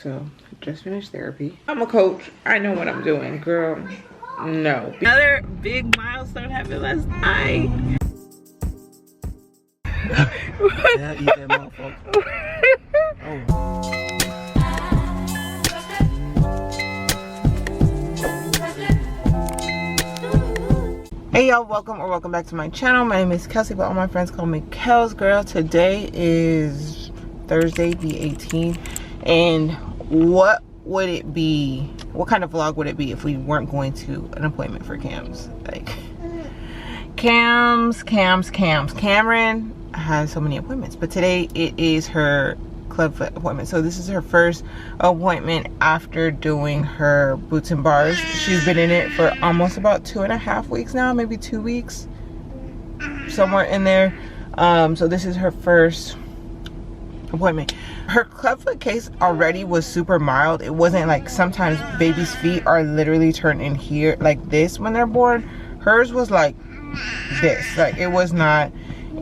So just finished therapy. I'm a coach. I know what I'm doing, girl. No. Another big milestone happened last night. Yeah, eat that motherfucker. Oh. Hey y'all, welcome back to my channel. My name is Kelsey, but all my friends call me Kels Girl. Today is Thursday the 18th, and what would it be, what kind of vlog would it be if we weren't going to an appointment for Cams? Like Kamryn has so many appointments, but today it is her clubfoot appointment. So this is her first appointment after doing her boots and bars. She's been in it for almost about 2.5 weeks now, maybe 2 weeks, somewhere in there. So this is her first appointment. Her clubfoot case already was super mild. It wasn't like, sometimes babies' feet are literally turned in here like this when they're born. Hers was like this. Like, it was not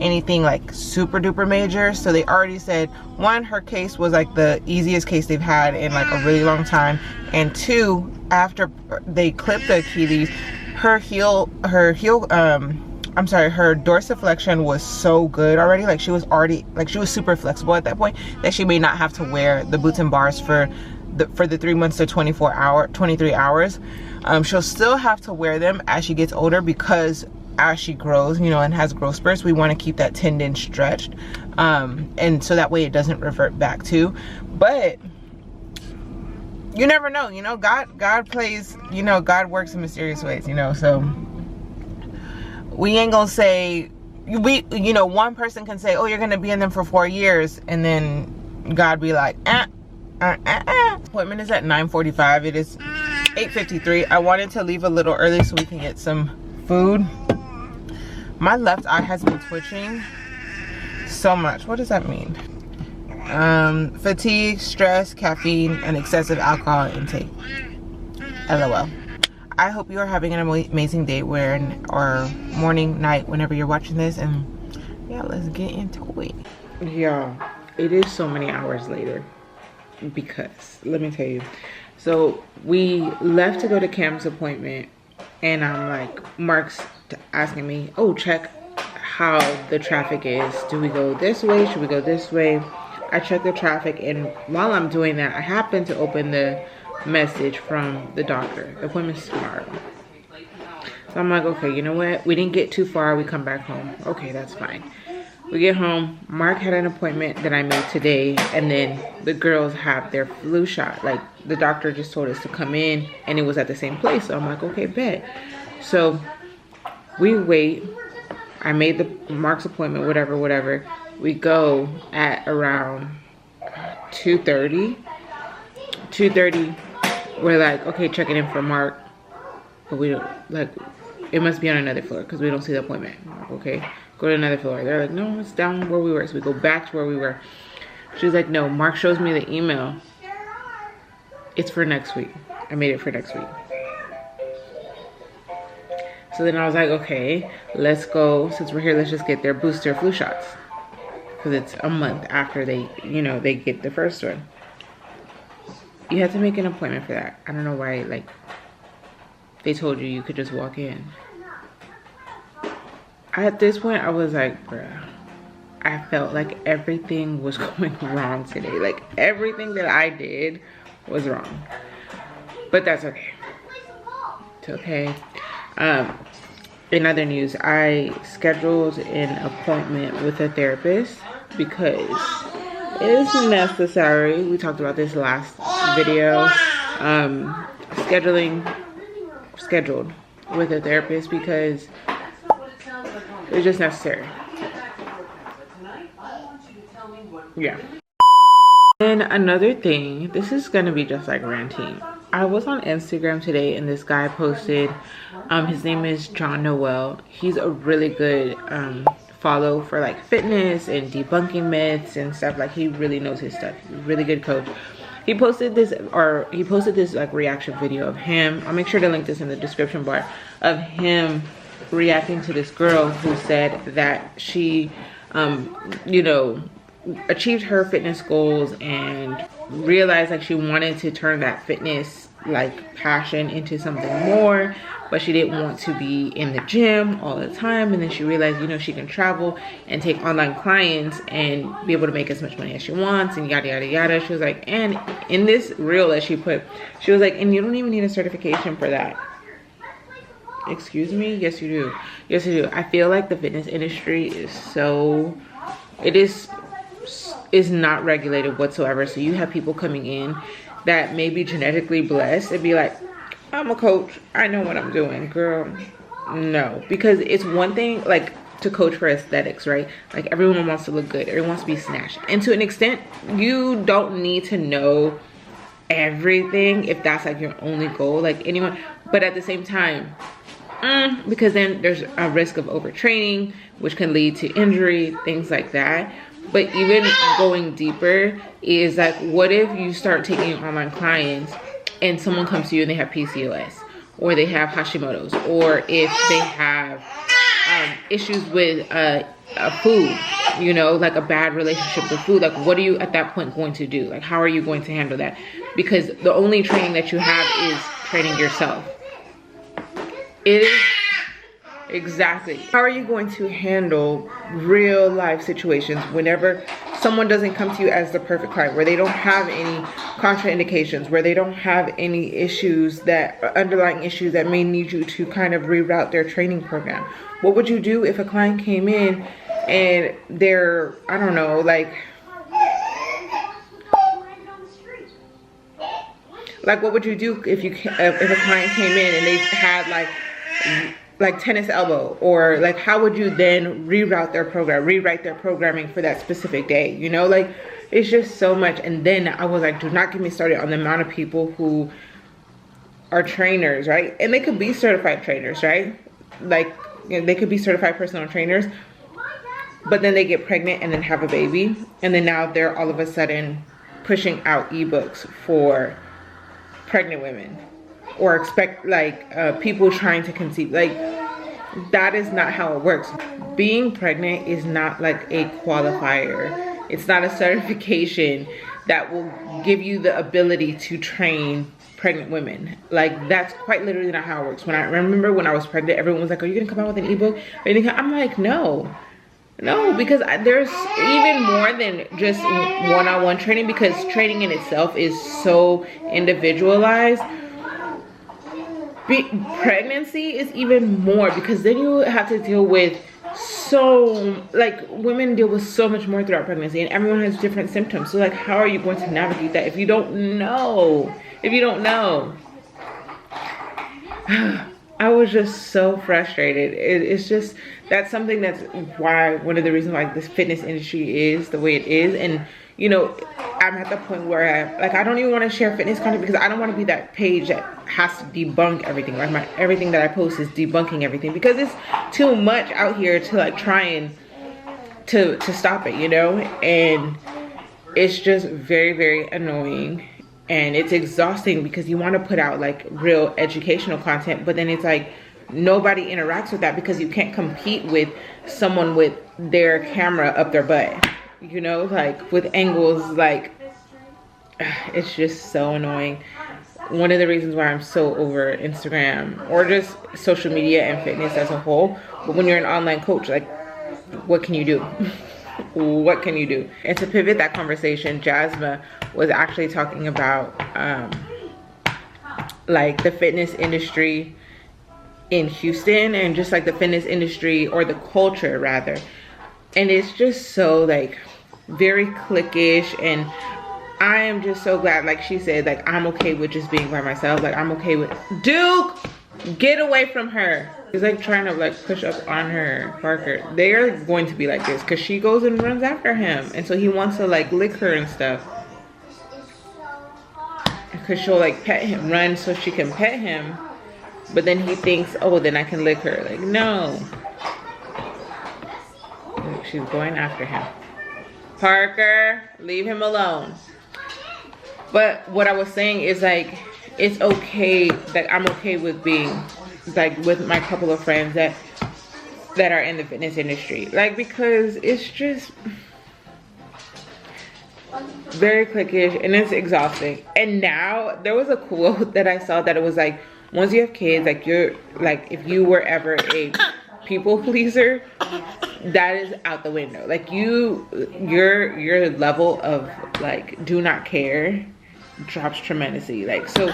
anything like super duper major. So they already said, one, her case was like the easiest case they've had in like a really long time, and two, after they clipped the Achilles, her dorsiflexion was so good already. Like, she was super flexible at that point, that she may not have to wear the boots and bars for the 3 months to 23 hours. She'll still have to wear them as she gets older, because as she grows, you know, and has growth spurts, we want to keep that tendon stretched, and so that way it doesn't revert back to. But you never know, you know, God plays, you know, God works in mysterious ways, you know. So we ain't gonna say, you know, one person can say, oh, you're gonna be in them for 4 years, and then God be like, Appointment is at 9:45. It is 8:53. I wanted to leave a little early so we can get some food. My left eye has been twitching so much. What does that mean? Fatigue, stress, caffeine, and excessive alcohol intake. LOL. I hope you are having an amazing day or morning, night, whenever you're watching this. And yeah, let's get into it. Yeah, it is so many hours later, because let me tell you. So we left to go to Cam's appointment, and I'm like, Mark's asking me, oh, check how the traffic is. Do we go this way? Should we go this way? I check the traffic, and while I'm doing that, I happen to open the message from the doctor. The appointment's tomorrow. So I'm like, okay, you know what? We didn't get too far. We come back home. Okay, that's fine. We get home. Mark had an appointment that I made today, and then the girls have their flu shot. Like, the doctor just told us to come in, and it was at the same place. So I'm like, okay, bet. So we wait. I made Mark's appointment, whatever. We go at around 2:30. 2:30, we're like, okay, checking in for Mark. But we don't, like, it must be on another floor, because we don't see the appointment. I'm like, okay, go to another floor. They're like, no, it's down where we were. So we go back to where we were. She's like, no, Mark shows me the email. It's for next week. I made it for next week. So then I was like, okay, let's go. Since we're here, let's just get their booster flu shots, because it's a month after they, you know, they get the first one. You have to make an appointment for that. I don't know why, like, they told you could just walk in. At this point, I was like, bruh, I felt like everything was going wrong today. Like, everything that I did was wrong. But that's okay. It's okay. In other news, I scheduled an appointment with a therapist because it is necessary. We talked about this last video. Scheduled with a therapist because it's just necessary. Yeah. And another thing, this is gonna be just like ranting. I was on Instagram today, and this guy posted, his name is John Noel. He's a really good follow for like fitness and debunking myths and stuff. Like, he really knows his stuff. He's a really good coach. He posted this like reaction video of him. I'll make sure to link this in the description bar, of him reacting to this girl who said that she you know, achieved her fitness goals and realized like she wanted to turn that fitness like passion into something more, but she didn't want to be in the gym all the time. And then she realized, you know, she can travel and take online clients and be able to make as much money as she wants and yada yada yada. She was like, and in this reel that she put, she was like, and you don't even need a certification for that. Excuse me? Yes you do. Yes you do. I feel like the fitness industry is so, it is not regulated whatsoever. So you have people coming in that may be genetically blessed and be like, I'm a coach, I know what I'm doing. Girl, no. Because it's one thing like to coach for aesthetics, right? Like everyone wants to look good, everyone wants to be snatched, and to an extent you don't need to know everything if that's like your only goal, like anyone. But at the same time, because then there's a risk of overtraining, which can lead to injury, things like that. But even going deeper is like, what if you start taking online clients and someone comes to you and they have PCOS, or they have Hashimoto's, or if they have issues with food, you know, like a bad relationship with food, like what are you at that point going to do? Like how are you going to handle that? Because the only training that you have is training yourself. It is. Exactly. How are you going to handle real life situations whenever someone doesn't come to you as the perfect client, where they don't have any contraindications, where they don't have any issues, that underlying issues that may need you to kind of reroute their training program? What would you do if a client came in and they're, I don't know, like what would you do if a client came in and they had like tennis elbow, or like how would you then reroute their program, rewrite their programming for that specific day? You know, like it's just so much. And then I was like, do not get me started on the amount of people who are trainers, right? And they could be certified trainers, right? Like, you know, they could be certified personal trainers, but then they get pregnant and then have a baby, and then now they're all of a sudden pushing out ebooks for pregnant women, or expect like people trying to conceive. Like that is not how it works. Being pregnant is not like a qualifier. It's not a certification that will give you the ability to train pregnant women. Like that's quite literally not how it works. When I remember when I was pregnant, everyone was like, are you gonna come out with an ebook? I'm like, no, because there's even more than just one-on-one training, because training in itself is so individualized. Pregnancy is even more, because then you have to deal with women deal with so much more throughout pregnancy, and everyone has different symptoms. So like, how are you going to navigate that if you don't know? I was just so frustrated. It's just, that's something that's why, one of the reasons why this fitness industry is the way it is. And you know, I'm at the point where I don't even want to share fitness content, because I don't want to be that page that has to debunk everything. Like everything that I post is debunking everything, because it's too much out here to like try and to stop it, you know. And it's just very, very annoying, and it's exhausting, because you want to put out like real educational content, but then it's like nobody interacts with that, because you can't compete with someone with their camera up their butt, you know, like with angles. Like it's just so annoying. One of the reasons why I'm so over Instagram, or just social media and fitness as a whole. But when you're an online coach, like what can you do? What can you do? And to pivot that conversation, Jasmine was actually talking about like the fitness industry in Houston, and just like the fitness industry, or the culture rather. And it's just so like very cliquish, and I am just so glad, like she said, like I'm okay with just being by myself. Like I'm okay with Duke, get away from her. He's like trying to like push up on her. Parker, they are going to be like this, because she goes and runs after him, and so he wants to like lick her and stuff, because she'll like pet him, run so she can pet him, but then he thinks, oh, then I can lick her. Like no, she's going after him. Parker, leave him alone. But what I was saying is like, it's okay that I'm okay with being like with my couple of friends that are in the fitness industry, like, because it's just, very cliquish, and it's exhausting. And now there was a quote that I saw that it was like, once you have kids, like you're like, if you were ever a people pleaser, that is out the window. Like your level of like do not care drops tremendously. Like, so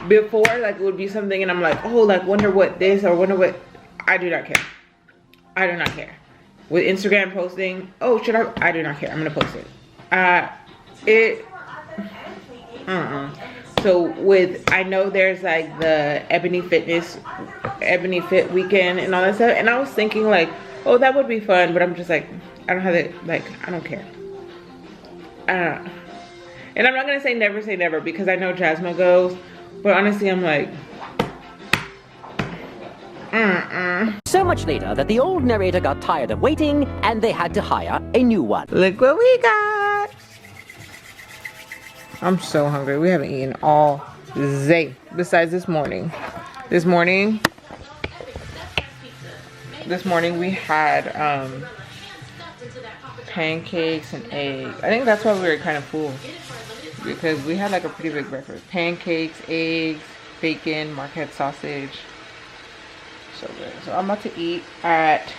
before, like it would be something and I'm like, oh, like wonder what this or wonder what. I do not care. I do not care. With Instagram posting, oh, should I do not care. I'm gonna post it. So with, I know there's like the Ebony Fit weekend and all that stuff, and I was thinking like, oh, that would be fun, but I'm just like, I don't have it, like, I don't care. And I'm not gonna say never because I know Jasmine goes, but honestly I'm like, So much later that the old narrator got tired of waiting and they had to hire a new one. Look what we got. I'm so hungry. We haven't eaten all day besides this morning. This morning we had pancakes and eggs. I think that's why we were kind of full, because we had like a pretty big breakfast. Pancakes, eggs, bacon, Marquette sausage. So good. So I'm about to eat at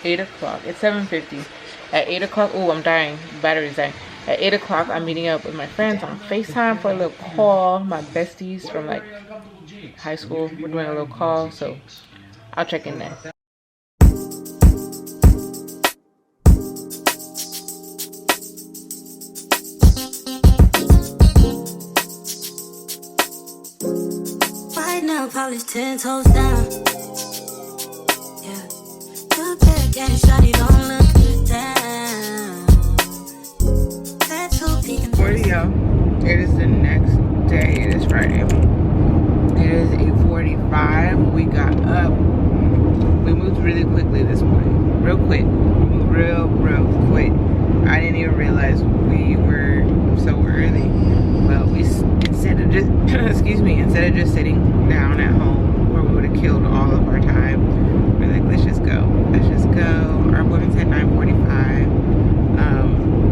8 o'clock. It's 7:50. At 8 o'clock, oh, I'm dying. Battery's dying. At 8 o'clock, I'm meeting up with my friends on FaceTime for a little call. My besties from like high school. We're doing a little call, so I'll check in there. Right now, polish 10 toes down. Look back and shawty, don't look down. That's who peeking. Yo, it is the next day. It is Friday. It is 8:45. We got up. We moved really quickly this morning. Real quick. Real quick. I didn't even realize we were so early. But we, instead of just instead of just sitting down at home where we would have killed all of our time, we're like, let's just go. Our appointment's at 9:45.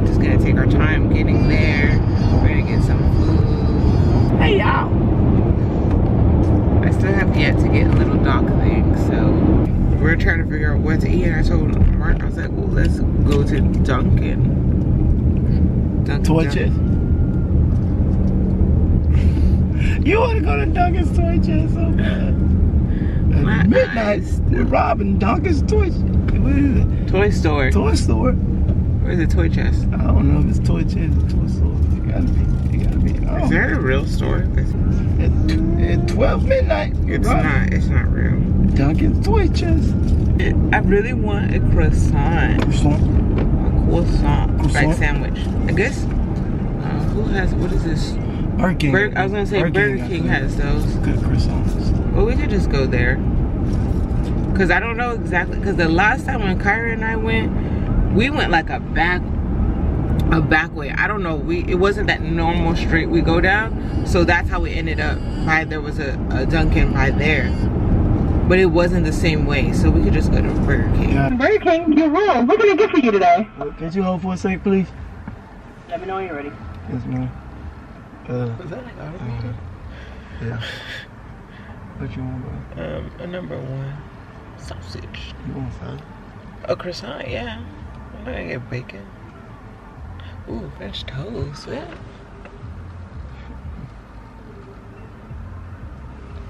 Just gonna take our time getting there. We're gonna get some food. Hey y'all! I still have yet to get a little dock thing, so we're trying to figure out what to eat. And I told Mark, I was like, well, let's go to Dunkin'. Toy chest. You want to go to Dunkin's toy chest so bad. At midnight, we're robbing Dunkin's toy. What is it? Toy store. Toy store. Where's the toy chest? I don't know if it's toy chest or toy store. It gotta be. Oh. Is there a real store? At 12 midnight. It's not real. Dunkin's toy chest. I really want a croissant. Croissant. Like sandwich. I guess. Who has? What is this? Burger King. I was gonna say Burger King has those. Good croissants. Well, we could just go there. Cause I don't know exactly. Cause the last time when Kyra and I went, we went like a back way. I don't know. It wasn't that normal street we go down. So that's how we ended up. There was a Dunkin' by there. But it wasn't the same way, so we could just go to Burger King. Yeah. Burger King, your room. What can I get for you today? Could you hold for a sec, please? Let me know when you're ready. Yes, ma'am. Was that like yeah. What you want, bro? a number one sausage. You want some? A croissant, yeah. I'm gonna get bacon. Ooh, French toast.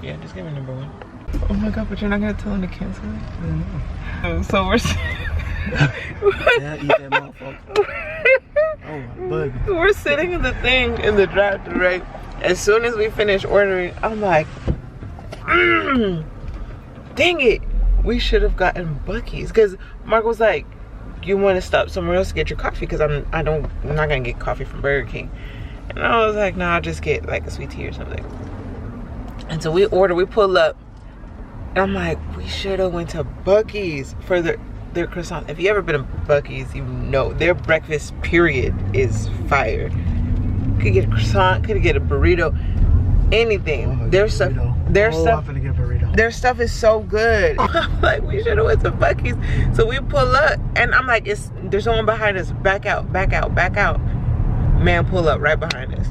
Yeah, just give me number one. Oh my god, but you're not gonna tell him to cancel it? Yeah. So we're Yeah, eat that motherfucker. Oh my buddy. We're sitting in the drive-thru, right? As soon as we finish ordering, I'm like, dang it, we should have gotten Buc-ee's. Because Mark was like, you want to stop somewhere else to get your coffee? Because I'm not gonna get coffee from Burger King. And I was like, nah, I'll just get like a sweet tea or something. And so we pull up, and I'm like, we should have went to Buc-ee's for their croissant. If you ever been to Buc-ee's, you know their breakfast period is fire. Could get a croissant, could get a burrito, anything. I'm Their gonna get a burrito. Their stuff is so good. I'm like, we should have went to Buc-ee's. So we pull up, and I'm like, there's someone behind us. Back out. man pull up right behind us.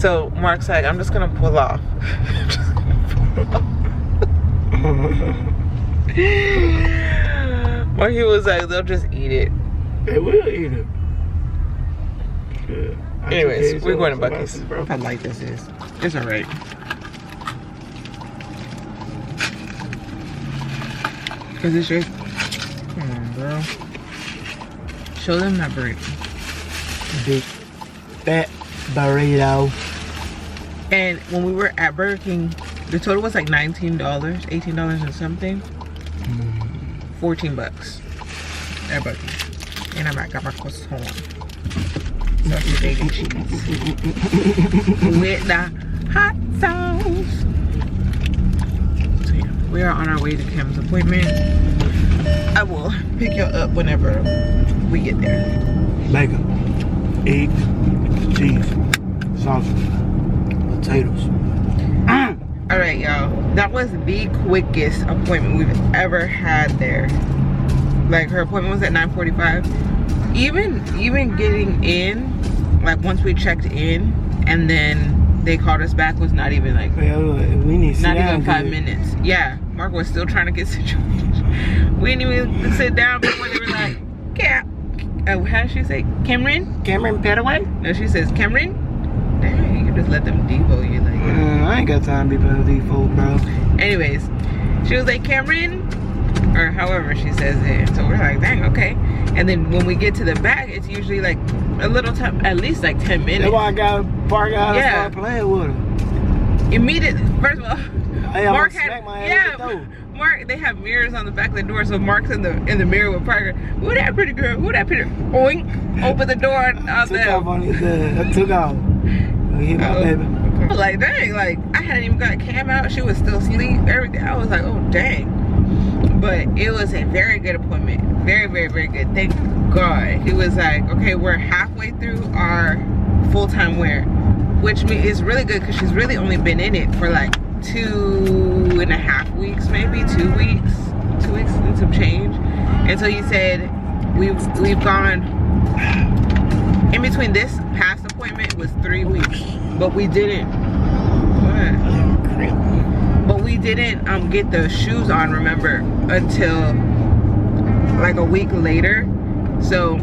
So Mark's like, I'm just gonna pull off. Or he was like, they'll just eat it. They will eat it. Yeah. Anyways, we're going to Buc-ee's. How light this is. It's alright. Is it yours? Come on, girl. Show them that burrito. Big fat burrito. And when we were at Burger King, the total was like $19, $18 and something. 14 bucks at Burger King. And I got my croissant. Sausage, egg, and cheese. With the hot sauce. So yeah, we are on our way to Kim's appointment. I will pick you up whenever we get there. Bacon, eggs, cheese, sausage, potatoes. All right, y'all. That was the quickest appointment we've ever had there. Like, her appointment was at 9:45. Even getting in, like once we checked in and then they called us back, was not even like, we need not even 5 minutes. Yeah, Mark was still trying to get situated. We didn't even sit down before they were like, how did she say? Kamryn? Kamryn Petaway? No, she says Kamryn. Dang, you just let them devo you like that. I ain't got time to be playing with these folks, bro. Anyways, she was like, Kamryn, or however she says it. So we're like, dang, okay. And then when we get to the back, it's usually like a little time, at least like 10 minutes. That's why I got park out and start playing with her. Immediately, first of all, Hey, Mark had, Mark, they have mirrors on the back of the door, so Mark's in the mirror with Parker. Who that pretty girl? Who that pretty? Oink! Open the door out there. Took off on his I took off. Hit my baby. I was like, dang, like I hadn't even got Cam out. She was still asleep. Everything. I was like, oh dang. But it was a very good appointment. Very, very, very good. Thank God. He was like, okay, we're halfway through our full-time wear, which is really good because she's really only been in it for like 2.5 weeks, maybe 2 weeks and some change. And so he said we've gone in between this past appointment was 3 weeks, but we didn't get the shoes on, remember, until like a week later. So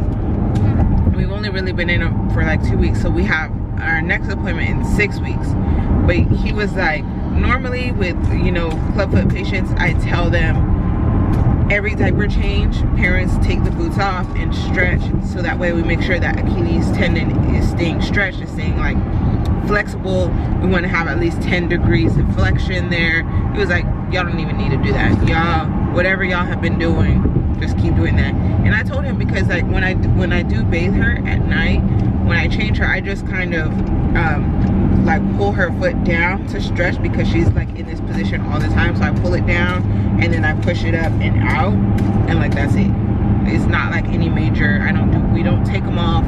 we've only really been in them for like 2 weeks. So we have our next appointment in 6 weeks. But he was like, normally with, you know, clubfoot patients, I tell them every diaper change, parents take the boots off and stretch, so that way we make sure that Achilles tendon is staying stretched, is staying like flexible. We want to have at least 10 degrees of flexion there. He was like, y'all don't even need to do that. Y'all, whatever y'all have been doing, just keep doing that. And I told him, because like when I do bathe her at night, when I change her, I just kind of like pull her foot down to stretch, because she's like in this position all the time. So I pull it down and then I push it up and out, and like that's it. It's not like any major, we don't take them off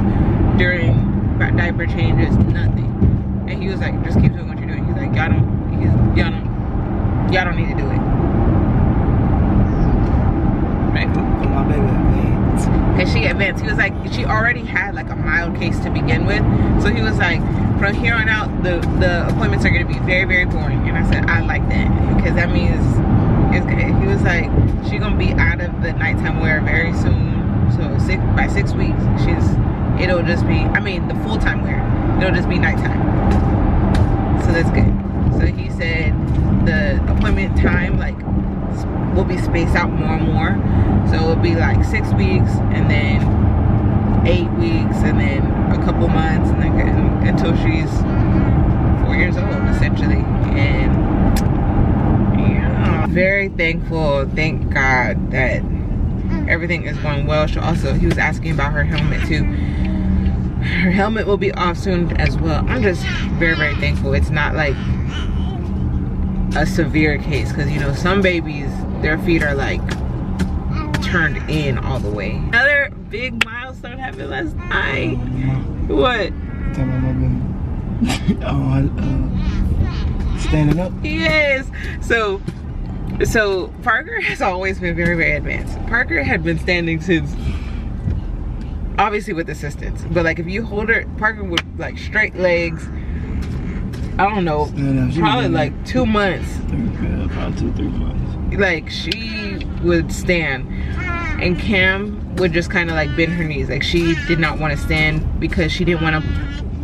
during diaper changes, nothing. And he was like, just keep doing what you're doing. He's like, y'all don't need to do it. Right? My baby advanced. Cause she advanced. He was like, she already had like a mild case to begin with. So he was like, from here on out, the appointments are gonna be very, very boring. And I said, I like that, because that means it's good. He was like, she's gonna be out of the nighttime wear very soon. So by 6 weeks, it'll just be, the full-time wear, it'll just be nighttime. So that's good. So he said the appointment time will be spaced out more and more. So it'll be like 6 weeks, and then 8 weeks, and then a couple months, and then until she's 4 years old, essentially. And yeah, very thankful. Thank God that everything is going well. He was asking about her helmet too. Her helmet will be off soon as well. I'm just very, very thankful it's not like a severe case, because you know, some babies, their feet are like turned in all the way. Another big milestone happened last night. What? Standing up? Yes. So Parker has always been very, very advanced. Parker had been standing since obviously with assistance, but like if you hold her, Parker with like straight legs, I don't know, probably like 2 months. Yeah, probably 2-3 months. Like she would stand, and Cam would just kind of like bend her knees. Like she did not want to stand because she didn't want to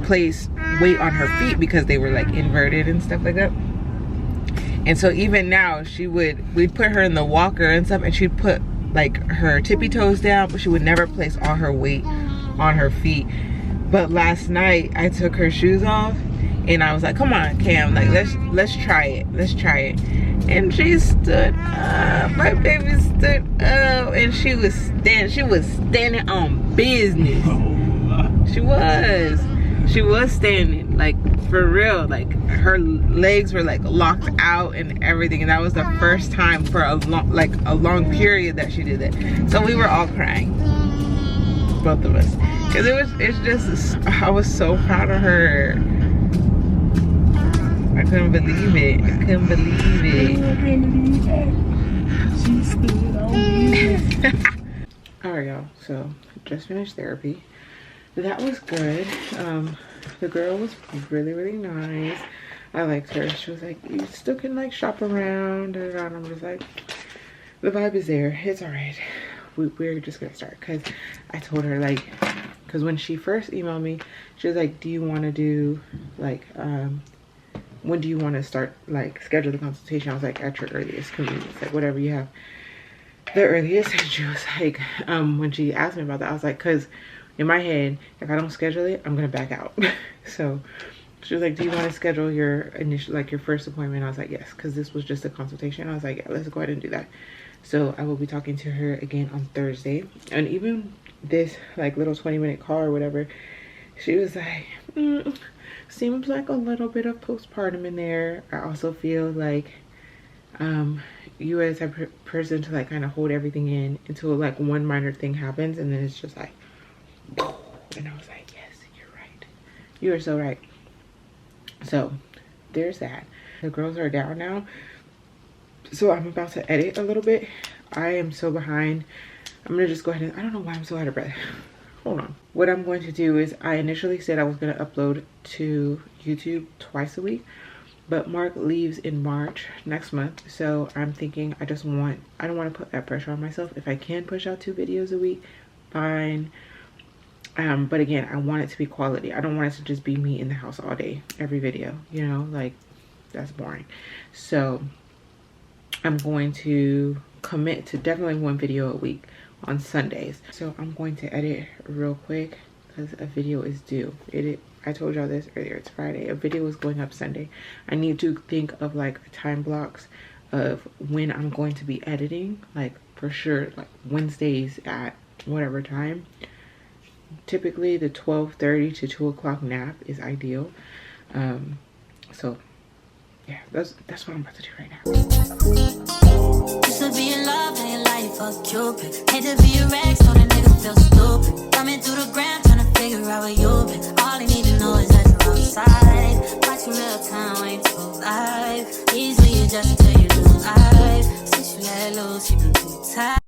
place weight on her feet because they were like inverted and stuff like that. And so even now we'd put her in the walker and stuff, and she'd put like her tippy toes down, but she would never place all her weight on her feet. But last night I took her shoes off and I was like, come on Cam, like let's try it. And she stood up, my baby stood up, and she was standing on business. She was standing, like for real, like her legs were like locked out and everything, and that was the first time for a long period that she did it. So we were all crying, both of us, because it's just, I was so proud of her. I couldn't believe it. She stood on business. Alright y'all, so just finished therapy. That was good. The girl was really nice. I liked her. She was like, you still can like shop around, and I'm just like, the vibe is there, it's all right. We're just gonna start, because I told her, like, because when she first emailed me, she was like, do you want to do like when do you want to start, like schedule the consultation? I was like, at your earliest convenience, like whatever you have the earliest. And she was like, when she asked me about that, I was like, because in my head, if I don't schedule it, I'm gonna back out. So she was like, do you want to schedule your initial, like your first appointment? I was like, yes, because this was just a consultation. I was like, yeah, let's go ahead and do that. So I will be talking to her again on Thursday. And even this like little 20-minute call or whatever, she was like, seems like a little bit of postpartum in there. I also feel like you as a person to like kind of hold everything in until like one minor thing happens, and then it's just like, and I was like, yes, you're right, you are so right. So there's that. The girls are down now, so I'm about to edit a little bit. I am so behind. I'm gonna just go ahead and, I don't know why I'm so out of breath. Hold on. What I'm going to do is, I initially said I was going to upload to YouTube twice a week, but Mark leaves in March next month. So I'm thinking I don't want to put that pressure on myself. If I can push out 2 videos a week, fine. But again, I want it to be quality. I don't want it to just be me in the house all day, every video, you know, like that's boring. So I'm going to commit to definitely 1 video a week on Sundays. So I'm going to edit real quick because a video is due. I told y'all this earlier, it's Friday. A video is going up Sunday. I need to think of like time blocks of when I'm going to be editing, like for sure, like Wednesdays at whatever time. Typically the 12:30 to 2 o'clock nap is ideal. So yeah, that's what I'm about to do right now. Used to be in love, now your life fuck Cupid. Hate to be a wreck, so that nigga feel stupid. Coming through the ground, trying to figure out where you been. All I need to know is that you're outside. Watching real time, ain't too live. Easily adjusted to your new life. Since you let loose, you been too tight.